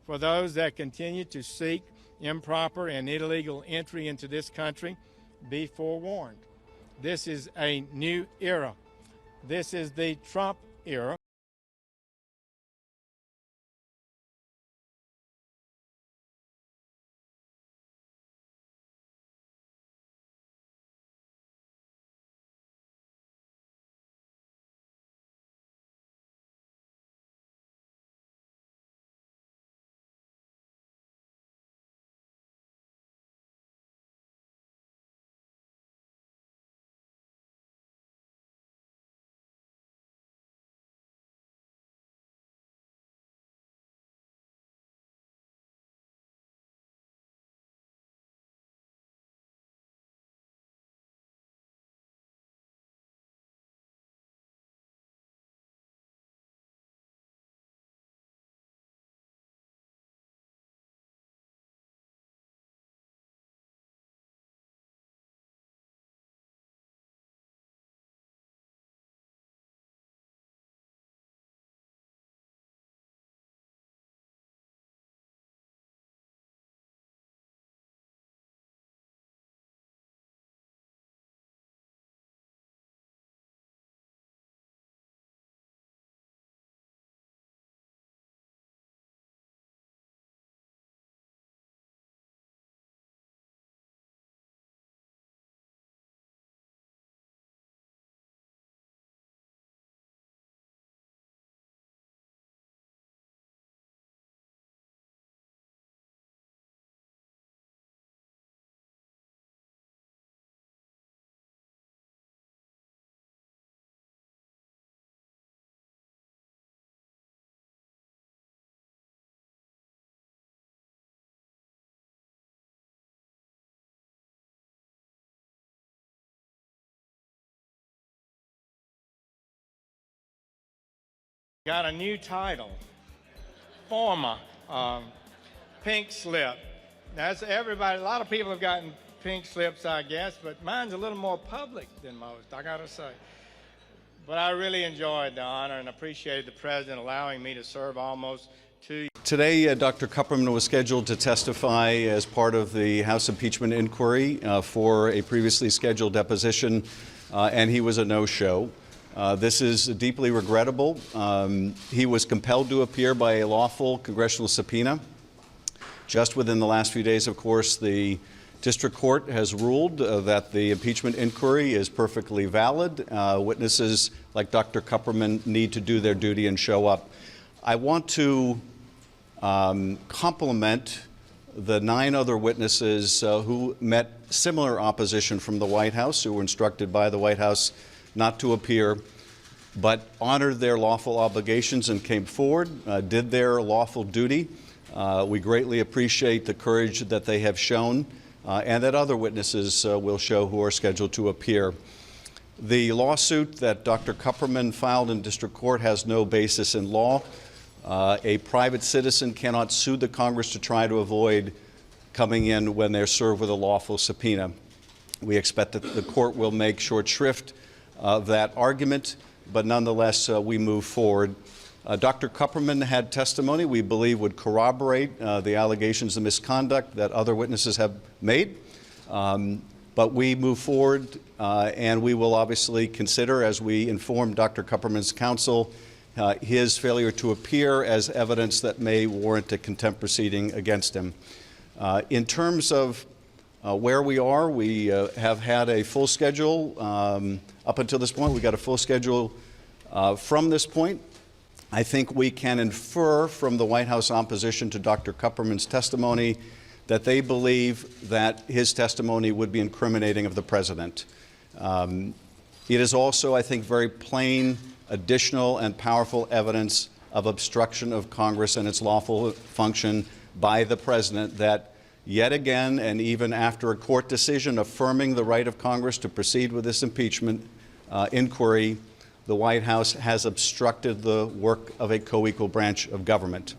for those that continue to seek improper and illegal entry into this country, be forewarned. This is a new era. This is the Trump era. Got a new title, former pink slip. That's everybody, a lot of people have gotten pink slips, I guess, but mine's a little more public than most, I gotta say. But I really enjoyed the honor and appreciated the President allowing me to serve almost 2 years. Today, Dr. Kupperman was scheduled to testify as part of the House impeachment inquiry for a previously scheduled deposition, and he was a no-show. This is deeply regrettable. He was compelled to appear by a lawful congressional subpoena. Just within the last few days, of course, the district court has ruled that the impeachment inquiry is perfectly valid. Witnesses like Dr. Kupperman need to do their duty and show up. I want to compliment the 9 other witnesses who met similar opposition from the White House, who were instructed by the White House not to appear, but honored their lawful obligations and came forward, did their lawful duty. We greatly appreciate the courage that they have shown and that other witnesses will show who are scheduled to appear. The lawsuit that Dr. Kupperman filed in district court has no basis in law. A private citizen cannot sue the Congress to try to avoid coming in when they're served with a lawful subpoena. We expect that the court will make short shrift of that argument, but nonetheless, we move forward. Dr. Kupperman had testimony we believe would corroborate the allegations of misconduct that other witnesses have made. But we move forward, and we will obviously consider, as we inform Dr. Kupperman's counsel, his failure to appear as evidence that may warrant a contempt proceeding against him. In terms of where we are, we have had a full schedule up until this point. We got a full schedule from this point. I think we can infer from the White House opposition to Dr. Kupperman's testimony that they believe that his testimony would be incriminating of the President. It is also, I think, very plain, additional and powerful evidence of obstruction of Congress and its lawful function by the President that yet again, and even after a court decision affirming the right of Congress to proceed with this impeachment inquiry, the White House has obstructed the work of a co-equal branch of government.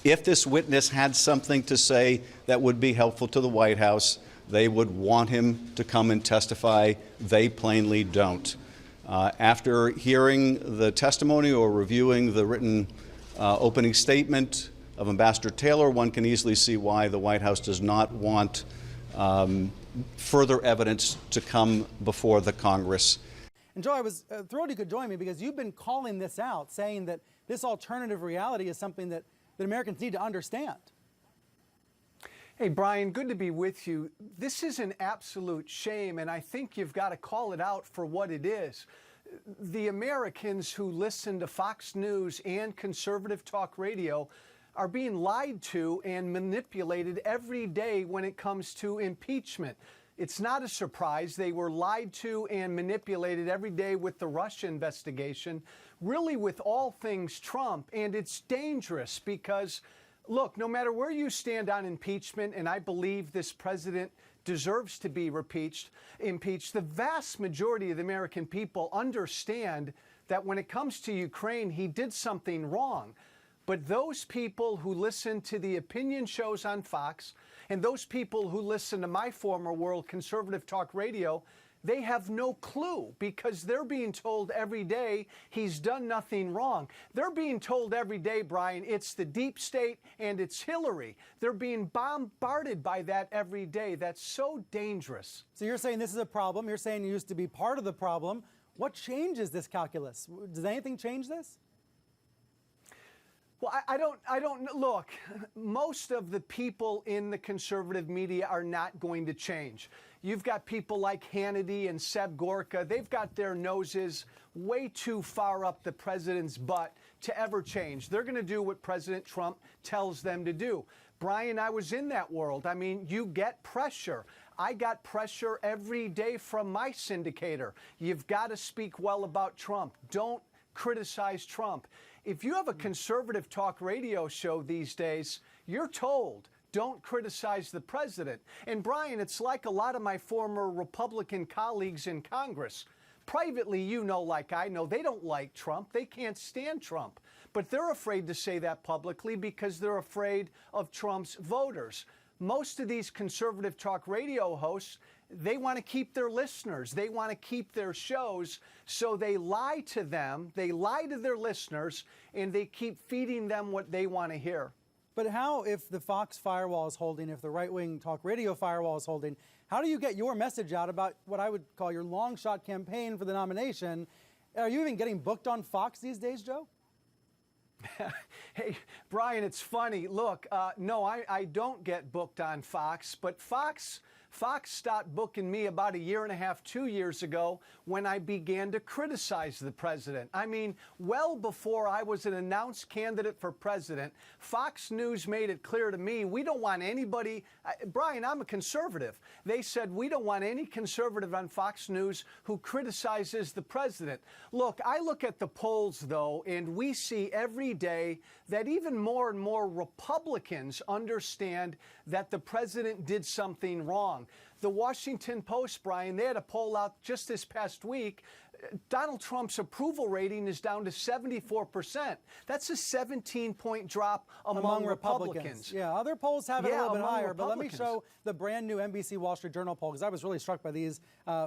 If this witness had something to say that would be helpful to the White House, they would want him to come and testify. They plainly don't. After hearing the testimony or reviewing the written opening statement, of Ambassador Taylor, one can easily see why the White House does not want further evidence to come before the Congress. And Joe, I was thrilled you could join me because you've been calling this out, saying that this alternative reality is something that Americans need to understand. Hey, Brian, good to be with you. This is an absolute shame, and I think you've got to call it out for what it is. The Americans who listen to Fox News and conservative talk radio are being lied to and manipulated every day when it comes to impeachment. It's not a surprise. They were lied to and manipulated every day with the Russia investigation, really with all things Trump. And it's dangerous because, look, no matter where you stand on impeachment, and I believe this president deserves to be impeached, the vast majority of the American people understand that when it comes to Ukraine, he did something wrong. But those people who listen to the opinion shows on Fox and those people who listen to my former world, conservative talk radio, they have no clue because they're being told every day he's done nothing wrong. They're being told every day, Brian, it's the deep state and it's Hillary. They're being bombarded by that every day. That's so dangerous. So you're saying this is a problem. You're saying you used to be part of the problem. What changes this calculus? Does anything change this? Well, I don't look, most of the people in the conservative media are not going to change. You've got people like Hannity and Seb Gorka. They've got their noses way too far up the president's butt to ever change. They're going to do what President Trump tells them to do. Brian, I was in that world. I mean, you get pressure. I got pressure every day from my syndicator. You've got to speak well about Trump. Don't criticize Trump. If you have a conservative talk radio show these days, you're told, don't criticize the president. And Brian, it's like a lot of my former Republican colleagues in Congress. Privately, you know, like I know, they don't like Trump. They can't stand Trump. But they're afraid to say that publicly because they're afraid of Trump's voters. Most of these conservative talk radio hosts, they want to keep their listeners. They want to keep their shows. So they lie to them. They lie to their listeners, and they keep feeding them what they want to hear. But how, if the Fox firewall is holding, if the right-wing talk radio firewall is holding, how do you get your message out about what I would call your long-shot campaign for the nomination? Are you even getting booked on Fox these days, Joe? Hey, Brian, it's funny. Look, no, I don't get booked on Fox, but Fox stopped booking me about 1.5 years, 2 years ago when I began to criticize the president. I mean, well before I was an announced candidate for president, Fox News made it clear to me, we don't want anybody, Brian, I'm a conservative. They said, we don't want any conservative on Fox News who criticizes the president. Look, I look at the polls, though, and we see every day that even more and more Republicans understand that the president did something wrong. The Washington Post, Brian, they had a poll out just this past week. Donald Trump's approval rating is down to 74%. That's a 17-point drop among Republicans. Yeah, other polls have it a little bit higher, but let me show the brand new NBC Wall Street Journal poll because I was really struck by these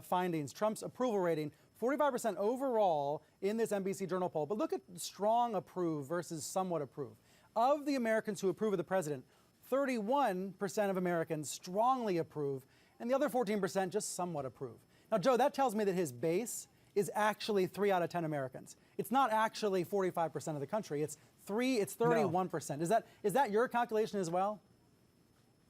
findings. Trump's approval rating, 45% overall in this NBC Journal poll. But look at strong approve versus somewhat approve. Of the Americans who approve of the president, 31% of Americans strongly approve, and the other 14% just somewhat approve. Now, Joe, that tells me that his base is actually 3 out of 10 Americans. It's not actually 45% of the country. It's 31%. No. Is that your calculation as well?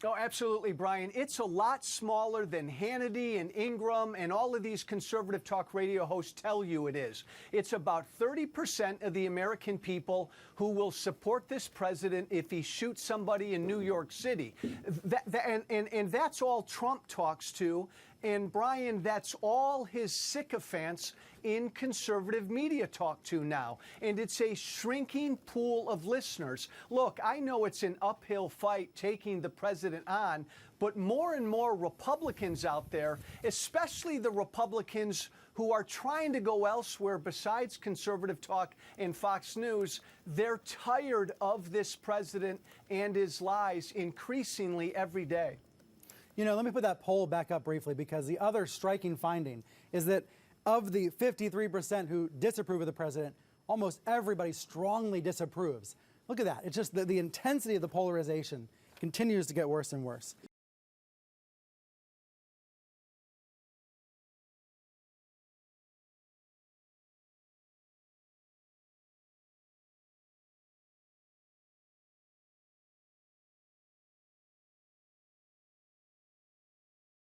Oh, absolutely, Brian. It's a lot smaller than Hannity and Ingram and all of these conservative talk radio hosts tell you it is. It's about 30% of the American people who will support this president if he shoots somebody in New York City. And that's all Trump talks to. And, Brian, that's all his sycophants in conservative media talk to now. And it's a shrinking pool of listeners. Look, I know it's an uphill fight taking the president on, but more and more Republicans out there, especially the Republicans who are trying to go elsewhere besides conservative talk and Fox News, they're tired of this president and his lies increasingly every day. You know, let me put that poll back up briefly because the other striking finding is that of the 53% who disapprove of the president, almost everybody strongly disapproves. Look at that. It's just the intensity of the polarization continues to get worse and worse.